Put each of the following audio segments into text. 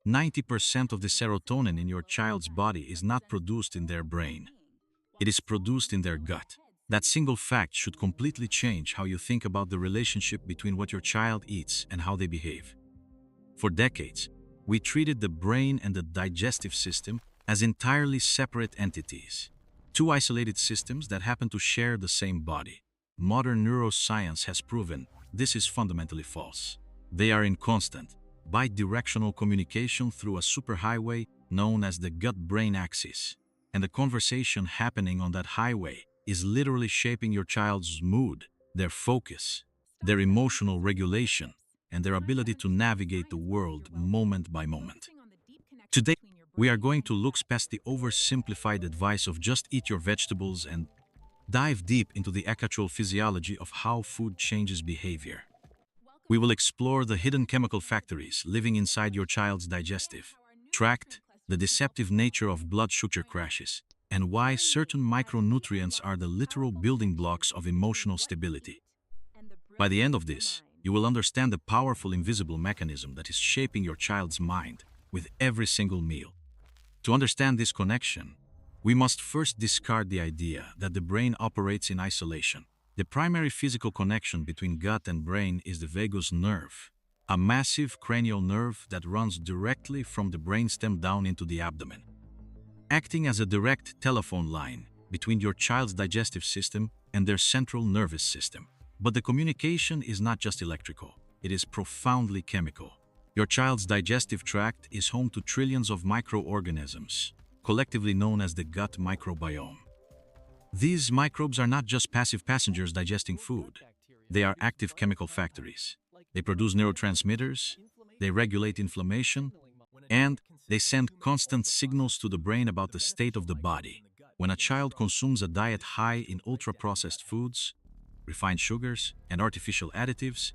90% of the serotonin in your child's body is not produced in their brain. It is produced in their gut. That single fact should completely change how you think about the relationship between what your child eats and how they behave. For decades, we treated the brain and the digestive system as entirely separate entities, two isolated systems that happen to share the same body. Modern neuroscience has proven this is fundamentally false. They are in constant, bidirectional communication through a superhighway known as the gut-brain axis, and the conversation happening on that highway is literally shaping your child's mood, their focus, their emotional regulation, and their ability to navigate the world moment by moment. Today, we are going to look past the oversimplified advice of just eat your vegetables and dive deep into the actual physiology of how food changes behavior. We will explore the hidden chemical factories living inside your child's digestive tract, the deceptive nature of blood sugar crashes, and why certain micronutrients are the literal building blocks of emotional stability. By the end of this, you will understand the powerful invisible mechanism that is shaping your child's mind with every single meal. To understand this connection, we must first discard the idea that the brain operates in isolation. The primary physical connection between gut and brain is the vagus nerve, a massive cranial nerve that runs directly from the brainstem down into the abdomen, acting as a direct telephone line between your child's digestive system and their central nervous system. But the communication is not just electrical, it is profoundly chemical. Your child's digestive tract is home to trillions of microorganisms, collectively known as the gut microbiome. These microbes are not just passive passengers digesting food. They are active chemical factories. They produce neurotransmitters, they regulate inflammation, and they send constant signals to the brain about the state of the body. When a child consumes a diet high in ultra-processed foods, refined sugars, and artificial additives,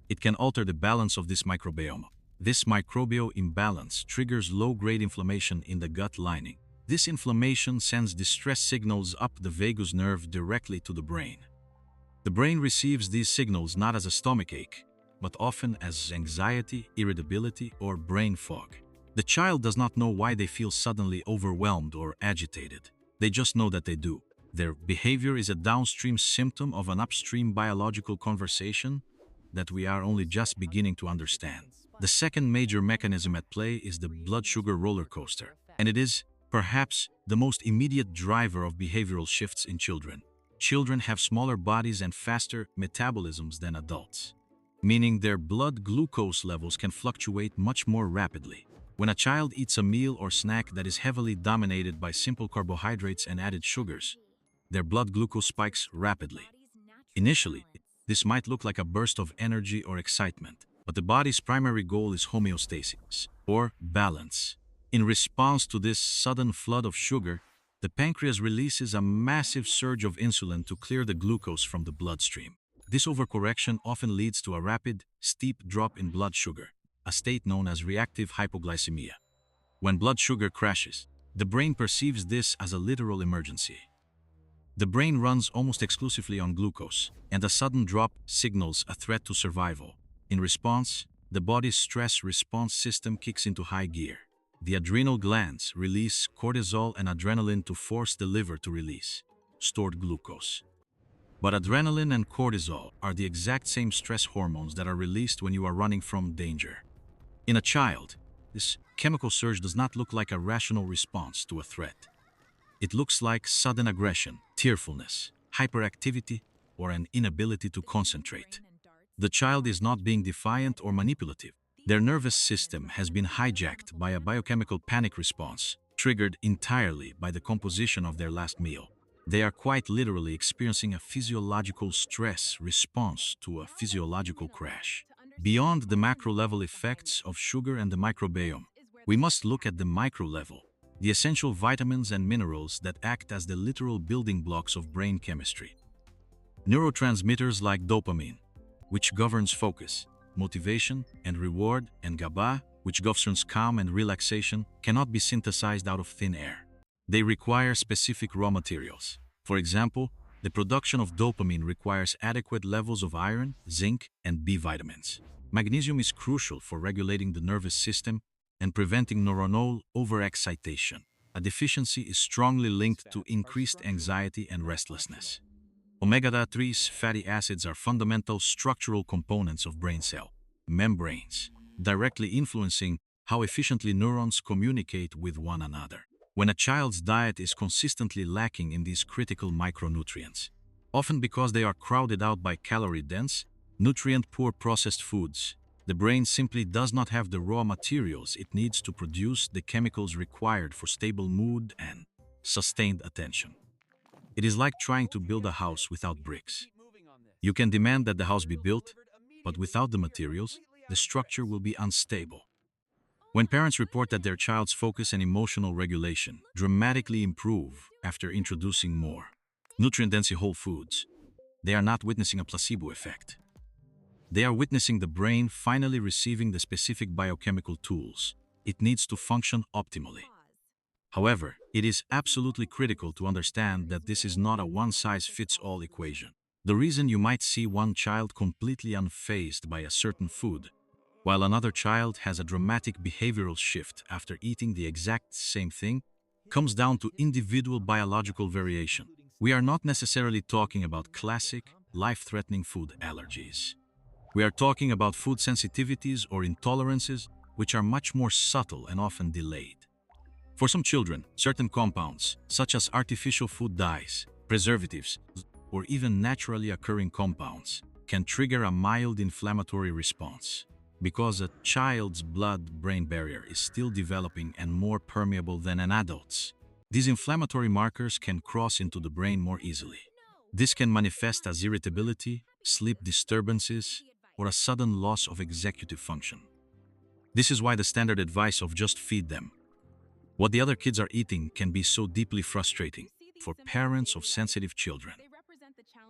it can alter the balance of this microbiome. This microbial imbalance triggers low-grade inflammation in the gut lining. This inflammation sends distress signals up the vagus nerve directly to the brain. The brain receives these signals not as a stomachache, but often as anxiety, irritability, or brain fog. The child does not know why they feel suddenly overwhelmed or agitated. They just know that they do. Their behavior is a downstream symptom of an upstream biological conversation that we are only just beginning to understand. The second major mechanism at play is the blood sugar roller coaster, and it is, perhaps, the most immediate driver of behavioral shifts in children. Children have smaller bodies and faster metabolisms than adults, meaning their blood glucose levels can fluctuate much more rapidly. When a child eats a meal or snack that is heavily dominated by simple carbohydrates and added sugars, their blood glucose spikes rapidly. Initially, this might look like a burst of energy or excitement, but the body's primary goal is homeostasis, or balance. In response to this sudden flood of sugar, the pancreas releases a massive surge of insulin to clear the glucose from the bloodstream. This overcorrection often leads to a rapid, steep drop in blood sugar, a state known as reactive hypoglycemia. When blood sugar crashes, the brain perceives this as a literal emergency. The brain runs almost exclusively on glucose, and a sudden drop signals a threat to survival. In response, the body's stress response system kicks into high gear. The adrenal glands release cortisol and adrenaline to force the liver to release stored glucose. But adrenaline and cortisol are the exact same stress hormones that are released when you are running from danger. In a child, this chemical surge does not look like a rational response to a threat. It looks like sudden aggression, tearfulness, hyperactivity, or an inability to concentrate. The child is not being defiant or manipulative. Their nervous system has been hijacked by a biochemical panic response, triggered entirely by the composition of their last meal. They are quite literally experiencing a physiological stress response to a physiological crash. Beyond the macro-level effects of sugar and the microbiome, we must look at the micro-level, the essential vitamins and minerals that act as the literal building blocks of brain chemistry. Neurotransmitters like dopamine, which governs focus, motivation, and reward, and GABA, which governs calm and relaxation, cannot be synthesized out of thin air. They require specific raw materials. For example, the production of dopamine requires adequate levels of iron, zinc, and B vitamins. Magnesium is crucial for regulating the nervous system and preventing neuronal overexcitation. A deficiency is strongly linked to increased anxiety and restlessness. Omega-3 fatty acids are fundamental structural components of brain cell membranes, directly influencing how efficiently neurons communicate with one another. When a child's diet is consistently lacking in these critical micronutrients, often because they are crowded out by calorie-dense, nutrient-poor processed foods, the brain simply does not have the raw materials it needs to produce the chemicals required for stable mood and sustained attention. It is like trying to build a house without bricks. You can demand that the house be built, but without the materials, the structure will be unstable. When parents report that their child's focus and emotional regulation dramatically improve after introducing more nutrient-dense whole foods, they are not witnessing a placebo effect. They are witnessing the brain finally receiving the specific biochemical tools it needs to function optimally. However, it is absolutely critical to understand that this is not a one-size-fits-all equation. The reason you might see one child completely unfazed by a certain food, while another child has a dramatic behavioral shift after eating the exact same thing, comes down to individual biological variation. We are not necessarily talking about classic, life-threatening food allergies. We are talking about food sensitivities or intolerances, which are much more subtle and often delayed. For some children, certain compounds, such as artificial food dyes, preservatives, or even naturally occurring compounds, can trigger a mild inflammatory response, because a child's blood-brain barrier is still developing and more permeable than an adult's. These inflammatory markers can cross into the brain more easily. This can manifest as irritability, sleep disturbances, or a sudden loss of executive function. This is why the standard advice of just feed them what the other kids are eating can be so deeply frustrating for parents of sensitive children.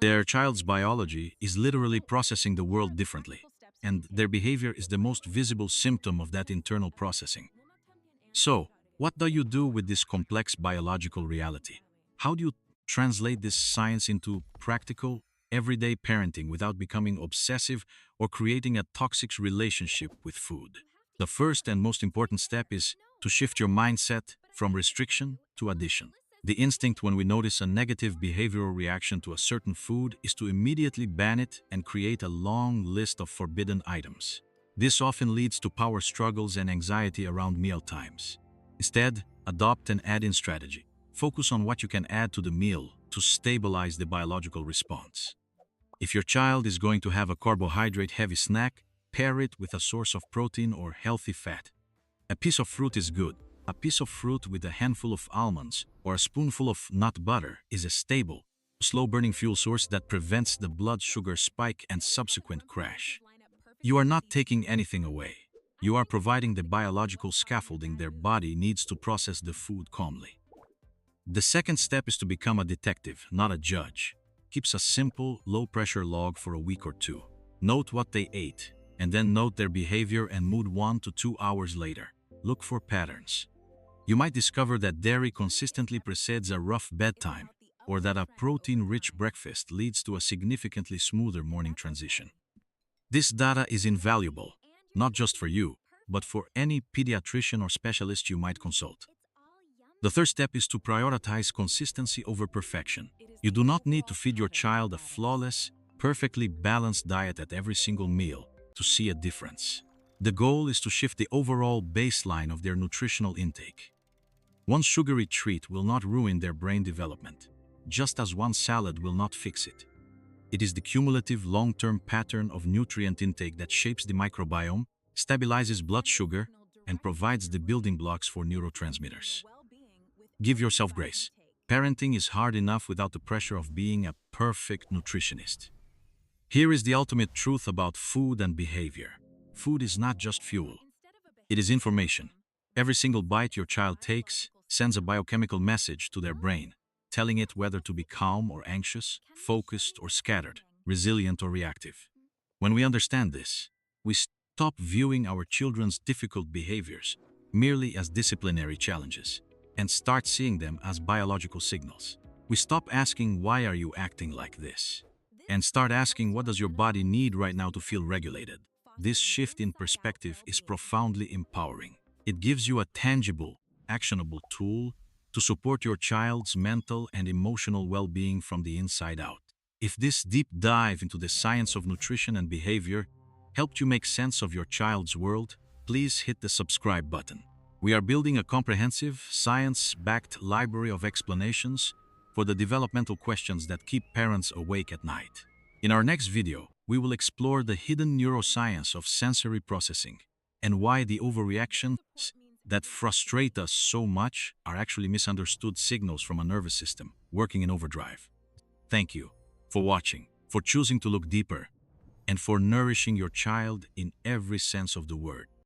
Their child's biology is literally processing the world differently, and their behavior is the most visible symptom of that internal processing. So, what do you do with this complex biological reality? How do you translate this science into practical, everyday parenting without becoming obsessive or creating a toxic relationship with food? The first and most important step is to shift your mindset from restriction to addition. The instinct when we notice a negative behavioral reaction to a certain food is to immediately ban it and create a long list of forbidden items. This often leads to power struggles and anxiety around meal times. Instead, adopt an add-in strategy. Focus on what you can add to the meal to stabilize the biological response. If your child is going to have a carbohydrate-heavy snack, pair it with a source of protein or healthy fat. A piece of fruit is good. A piece of fruit with a handful of almonds or a spoonful of nut butter is a stable, slow-burning fuel source that prevents the blood sugar spike and subsequent crash. You are not taking anything away. You are providing the biological scaffolding their body needs to process the food calmly. The second step is to become a detective, not a judge. Keep a simple, low-pressure log for a week or two. Note what they ate, and then note their behavior and mood 1 to 2 hours later. Look for patterns. You might discover that dairy consistently precedes a rough bedtime, or that a protein-rich breakfast leads to a significantly smoother morning transition. This data is invaluable, not just for you, but for any pediatrician or specialist you might consult. The third step is to prioritize consistency over perfection. You do not need to feed your child a flawless, perfectly balanced diet at every single meal to see a difference. The goal is to shift the overall baseline of their nutritional intake. One sugary treat will not ruin their brain development, just as one salad will not fix it. It is the cumulative long-term pattern of nutrient intake that shapes the microbiome, stabilizes blood sugar, and provides the building blocks for neurotransmitters. Give yourself grace. Parenting is hard enough without the pressure of being a perfect nutritionist. Here is the ultimate truth about food and behavior. Food is not just fuel. It is information. Every single bite your child takes sends a biochemical message to their brain, telling it whether to be calm or anxious, focused or scattered, resilient or reactive. When we understand this, we stop viewing our children's difficult behaviors merely as disciplinary challenges and start seeing them as biological signals. We stop asking, "Why are you acting like this?" and start asking, "What does your body need right now to feel regulated?" This shift in perspective is profoundly empowering. It gives you a tangible, actionable tool to support your child's mental and emotional well-being from the inside out. If this deep dive into the science of nutrition and behavior helped you make sense of your child's world, please hit the subscribe button. We are building a comprehensive, science-backed library of explanations for the developmental questions that keep parents awake at night. In our next video, we will explore the hidden neuroscience of sensory processing and why the overreactions that frustrate us so much are actually misunderstood signals from a nervous system working in overdrive. Thank you for watching, for choosing to look deeper, and for nourishing your child in every sense of the word.